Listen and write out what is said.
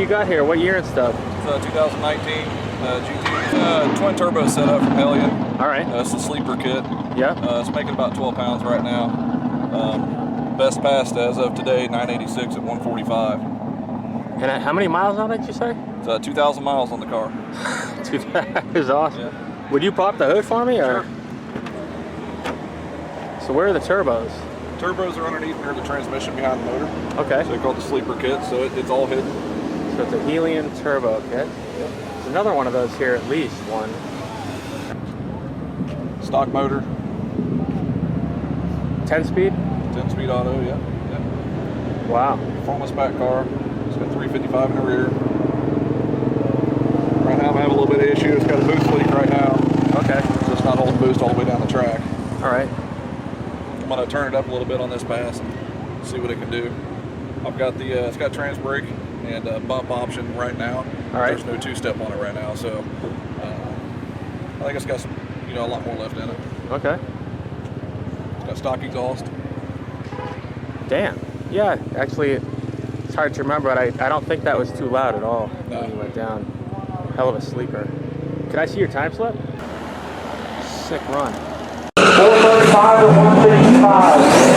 you got here? What year and stuff? It's 2019 GT. Twin turbo setup from Hellion. All right. It's a sleeper kit. Yeah. It's making about 12 pounds right now. Best passed as of today, 986 at 145. And how many miles on it, you say? It's 2,000 miles on the car. That is awesome. Yeah. Would you pop the hood for me? Or? Sure. So where are the turbos? Turbos are underneath near the transmission behind the motor. Okay. So they're called the sleeper kit, so it's all hidden. So it's a Hellion turbo kit. Yep. There's another one of those here, at least one. Stock motor. 10-speed? 10-speed auto, yeah. Wow. Performance pack car. It's got 355 in the rear. Right now I'm having a little bit of issue. It's got a boost leak right now. Okay. So it's not holding boost all the way down the track. All right. I'm gonna turn it up a little bit on this pass and see what it can do. I've got the it's got trans brake and bump option right now. All right. There's no two-step on it right now, so I think it's got some, a lot more left in it. Okay. It's got stock exhaust. Damn. Yeah, actually, it's hard to remember, but I don't think that was too loud at all when you went down. Hell of a sleeper. Can I see your time slip? Sick run. 435 to 155.